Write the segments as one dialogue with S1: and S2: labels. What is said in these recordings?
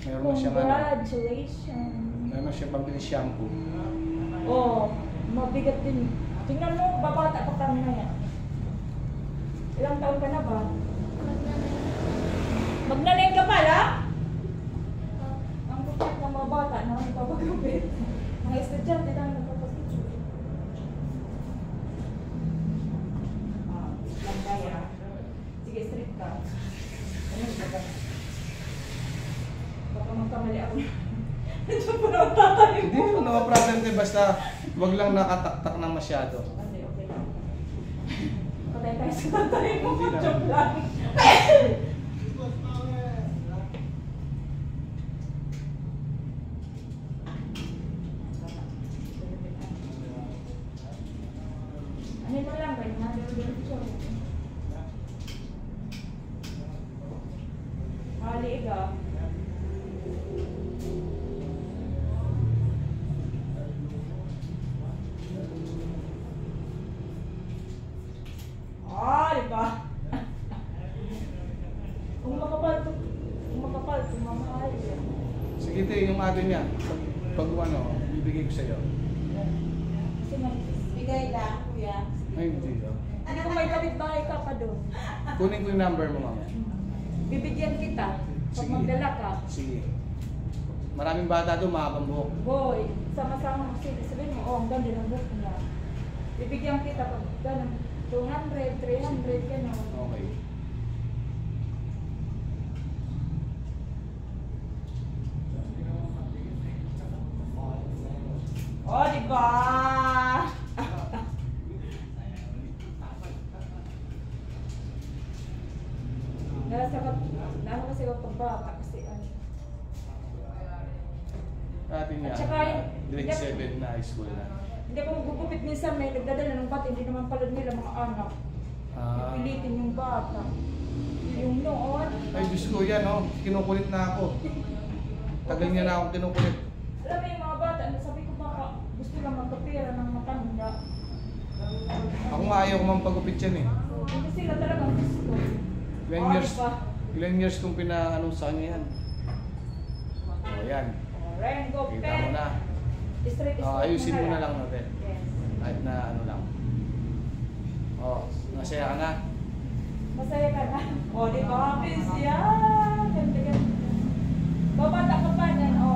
S1: Meron na siyang ano.
S2: Congratulations.
S1: Meron na siyang pambili shampoo.
S2: Oh, mabigat din. Tingnan mo, babata pa kami na yan. Ilang taon ka na ba? Magnanay ka pala? Ang kutsat ng mga bata na nagpapagupit. Mga estudyante na nagpapagupit. Lang kaya. Sige, straight ka. Ano yung baga? Baka magkamali ako. Nandiyan po na ang tatay mo.
S1: Hindi mo naman problem din, basta wag lang nakataktak ng masyado.
S2: Hindi, okay lang. Patay tayo sa tatay mo.
S1: Hindi na.
S2: Joke lang. Ano mo lang, right? Nandun-dun. Maliig ah. Diba? Kung makapal, mamahal yan.
S1: Sige te, yung atin niya. Pag ano, bibigay ko sa'yo.
S2: Kasi manipis.
S3: Bigay lang, kuya.
S1: Ay, hindi daw.
S2: Hindi ko may kapitbahay ka pa doon.
S1: Kunin ko yung number mo mamaya.
S2: Bibigyan kita. Pag
S1: Sige.
S2: magdala ka.
S1: Sige. Maraming bata doon, mahabang buhok.
S2: Boy, sama-sama mo sila. Sabihin mo, oh, ang ganda ng buhok niya. Bibigyan kita pag ganun. 200, 300, gano'n.
S1: Okay.
S2: Oh, diba? Lalo kasi ako pagbata kasi ano.
S1: Atin niya,
S2: At saka
S1: grade 7 na high school na.
S2: Hindi ako magugupit minsan may nagdadala ng bata, hindi naman pala nila mga anak. Pilitin yung bata. Yung noon.
S1: Ay, Diyos ko yan, oh. Kinukulit na ako. Tagal niya na akong kinukulit.
S2: Alam mo yung mga bata, sabi ko baka gusto lang magkapira ng matanda.
S1: Ako nga ayaw ko mampagupit yan eh.
S2: Hindi sila talagang gusto.
S1: Ilan years kong pinaano sa kanya yan. O yan.
S2: Rengo,
S1: Kita mo na.
S2: Straight
S1: Ayusin mo na lang natin.
S2: Yes.
S1: Kahit na ano lang. O, masaya ka na.
S2: Masaya ka na. O, di ba? Happy siya. Ganda, ganda. Babata ka pa niyan, o.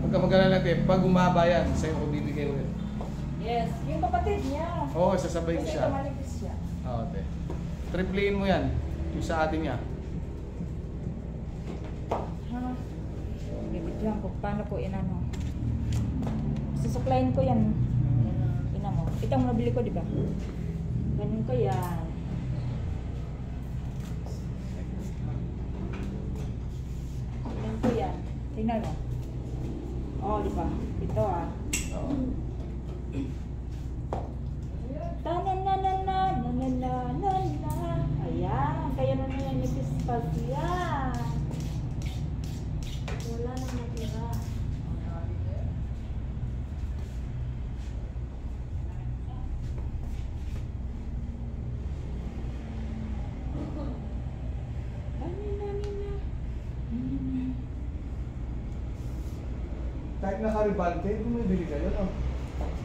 S1: Pagka mag-alala natin, pag umaba yan, sa'yo ko bibigay ulit.
S2: Yes. Yung kapatid niya.
S1: Oo, sasabay ko
S2: Kasi
S1: siya.
S2: tumalipis siya.
S1: Oo, te. Triplein mo yan. Yung sa atin niya.
S2: Ha? Bibigyan ko. Paano ko inano? Susuklayin ko yan. Ina mo. Ito ang nabili ko, di ba? Ganun ko yan. Ganun ko yan. Tingnan mo. Oh, di ba? Ito ah.
S1: Oo.
S2: Ta-na-na-na-na-na-na-na-na. Ayan. Kaya na yan yung pispas yan. Wala na matira.
S1: Kahit naka-rebante, bumibili ka yun, oh.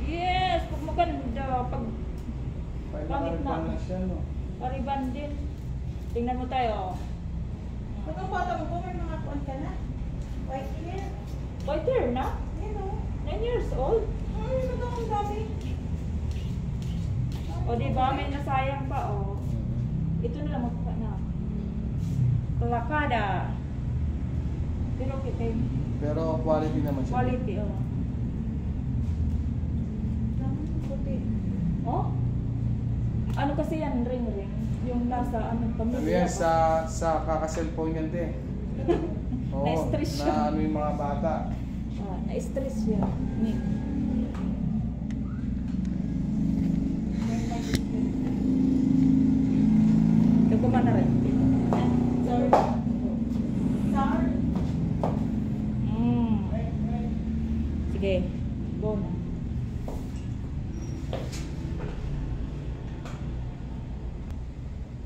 S2: Yes, pag maganda, pag
S1: Kahit
S2: Pangit na.
S1: naka-rebante na siya, no.
S2: pariban din. Tingnan mo tayo.
S3: Pag ang bata mo po, may mga kuwan ka na. White hair.
S2: Whiter na?
S3: Yan o.
S2: 9 years old.
S3: Ay, ang dami.
S2: O diba, may nasayang pa o. Ito na lang magpa na. Kalakada. Pero kita
S1: Pero quality naman siya.
S2: quality o. Puti. Oh? Ano kasi yan, ring-ring? Yung nasa ano,
S1: Ano
S2: pamilya
S1: yan, sa kaka-cellphone yan, te. Oo,
S2: Na-stress siya.
S1: na ano yung mga bata.
S2: Na-stress siya. Ni. Nagkuman na rin.
S3: Sorry. Sorry.
S2: Sige, go na.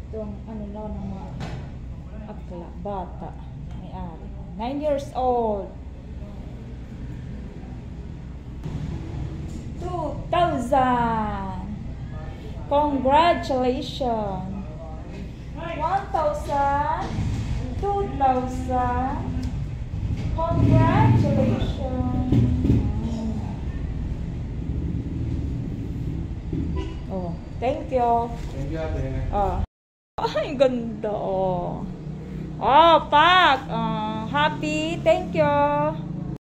S2: Itong ano na ng mga akla, bata, may-ari. 9 years old. 2,000. Congratulations. 1,000. 2,000. Congratulations. Oh, thank you.
S1: Thank you, ate.
S2: Oh. Ay, ganda, oh. Oh, Pak. Happy. Thank you.